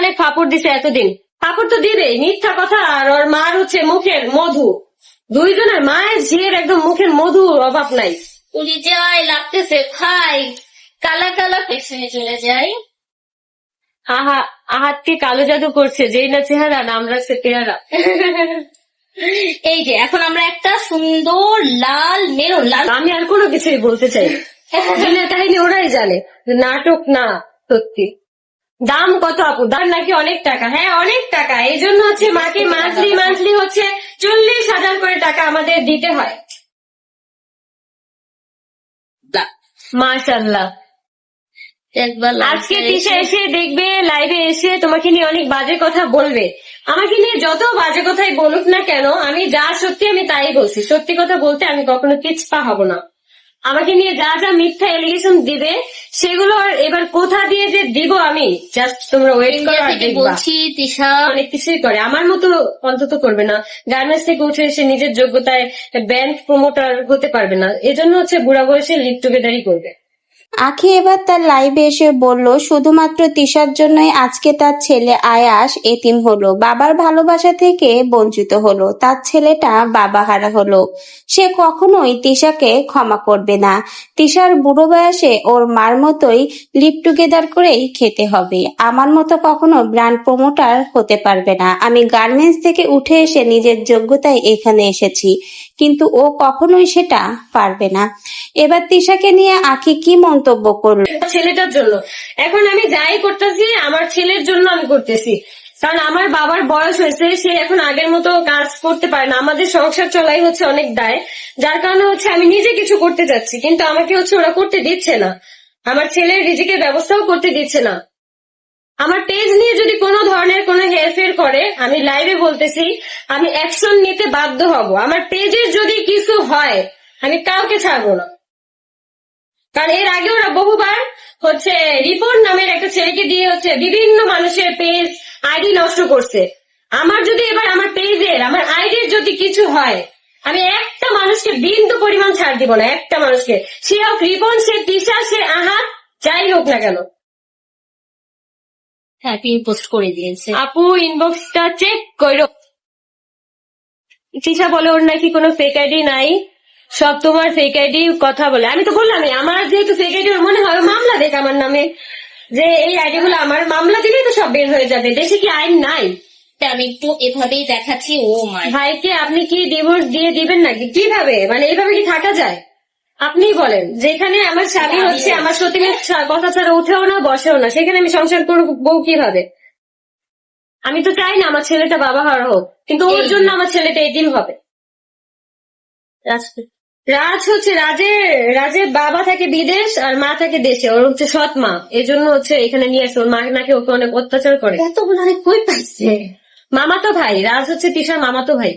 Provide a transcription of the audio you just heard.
অনেক ফাপড় দিছে এতদিন, ফাপড় তো দিবেই, মিথ্যা কথা। আর ওর মার হচ্ছে মুখের মধু, দুইজনের মায়ের ঝিয়ের একদম মুখের মধুর অভাব নাই। উলি যাই লাগতেছে, খাই, কালা কালা পেছনে চলে যাই। আহা, আহাতকে কালো জাদু করছে, যেই না চেহারা নাম রাখছে পেয়ারা। এই যে এখন আমরা একটা সুন্দর লাল মেরুন লাল, আমি আর কোনো কিছুই বলতে চাই না। দিনের কাহিনী ওরাই জানে, নাটক না সত্যি। দাম কত আপু? দাম নাকি অনেক টাকা? হ্যাঁ অনেক টাকা, এই জন্য হচ্ছে মাকে মান্থলি হচ্ছে 40,000 করে টাকা আমাদের দিতে হয়। মাশাআল্লাহ। একবার আজকে তিশা এসে দেখবে লাইভে এসে তোমাকে নিয়ে অনেক বাজে কথা বলবে। আমাকে নিয়ে যত বাজে কথাই বলুক না কেন, আমি যা সত্যি আমি তাই বলছি। সত্যি কথা বলতে আমি কখনো পিছপা হব না। আমাকে নিয়ে যা যা মিথ্যা এলিগেশন দিবে সেগুলো আর এবার কোথা দিয়ে যে দিব আমি, জাস্ট তোমরা ওয়েট করো আর দেখবা। বলছি তিশা অনেক কিছুই করে, আমার মতো অন্তত করবে না। গার্মেন্টস থেকে উঠে এসে নিজের যোগ্যতায় ব্যান্ড প্রমোটার হতে পারবে না, এজন্য হচ্ছে বুড়া বয়সে লিভ টুগেদারই করবে। আখি এবার তার লাইভে এসে বলল, শুধুমাত্র তিশার জন্যই আজকে তার ছেলে আয়াস এতিম হলো, বাবার ভালোবাসা থেকে বঞ্চিত হলো, তার ছেলেটা বাবাহারা হলো। সে কখনোই তিশাকে ক্ষমা করবে না। তিশার বুড়ো বয়সে ওর মার মতোই লিভ টুগেদার করেই খেতে হবে। আমার মতো কখনো ব্র্যান্ড প্রমোটার হতে পারবে না। আমি গার্মেন্টস থেকে উঠে এসে নিজের যোগ্যতায় এখানে এসেছি, কিন্তু ও কখনোই সেটা পারবে না। এবার তিশাকে নিয়ে আখি কি মন্তব্য করলো? ছেলেটার জন্য এখন আমি যাই করতেছি আমার ছেলের জন্য আমি করতেছি, কারণ আমার বাবার বয়স হয়েছে, সে এখন আগের মতো কাজ করতে পারে না। আমাদের সংসার চলাই হচ্ছে অনেক দায়, যার কারণে হচ্ছে আমি নিজে কিছু করতে যাচ্ছি, কিন্তু আমাকে হচ্ছে ওরা করতে দিচ্ছে না। আমার ছেলের রিজিকের ব্যবস্থাও করতে দিচ্ছে না। আমার পেজ নিয়ে যদি কোনো ধরনের কোনো হেরফের করে, আমি লাইভে বলতেছি, আমি অ্যাকশন নিতে বাধ্য হব। আমার পেজের যদি কিছু হয় আমি কাউকে ছাড়বো না। কারণ এর আগে ওরা বহুবার হচ্ছে রিপোর্ট নামের একটা ছেলেকে দিয়ে হচ্ছে বিভিন্ন মানুষের পেজ আইডি নষ্ট করছে। আমার যদি এবার আমার পেজের আমার আইডির যদি কিছু হয়, আমি একটা মানুষকে বিন্দু পরিমাণ ছাড় দিব না, একটা মানুষকে। সে হোক রিপন, সে তিশা, সে আহাত, যাই হোক না কেন। হ্যাঁ তিনি পোস্ট করে দিয়েছে। আপু ইনবক্সটা চেক করো। তিশা বলে ওর নাকি কোনো ফেক আইডি নাই, সব তোমার ফেক আইডি কথা বলে। আমি তো বললামই আমার যেহেতু ফেক আইডি, মনে হয় মামলা দেখ আমার নামে, যে এই আইডি গুলো আমার, মামলা দিলেই তো সব বের হয়ে যাবে। দেশে কি আইন নাই? আমি একটু এভাবেই দেখাচ্ছি। ও মাই, ভাইকে আপনি কি ডিভোর্স দিয়ে দিবেন নাকি? কিভাবে, মানে এইভাবে কি থাকা যায়? আপনি বলেন, যেখানে আমার স্বামী হচ্ছে আমার সতীনের কথা ছাড়া উঠেও না বসেও না, সেখানে আমি সংসার করবো কিভাবে? আমি তো চাই না আমার ছেলেটা বাবা হওয়ার হোক, কিন্তু ওর জন্য আমার ছেলেটা এতিম হবে। রাজ হচ্ছে রাজের বাবা থাকে বিদেশ আর মা থাকে দেশে, ওর হচ্ছে সৎ মা, এজন্য হচ্ছে এখানে নিয়ে আসে। ওর মা নাকি ওকে অনেক অত্যাচার করে। এতগুলো অনেক কই পাইছে? মামাতো ভাই, রাজ হচ্ছে তিশার মামাতো ভাই।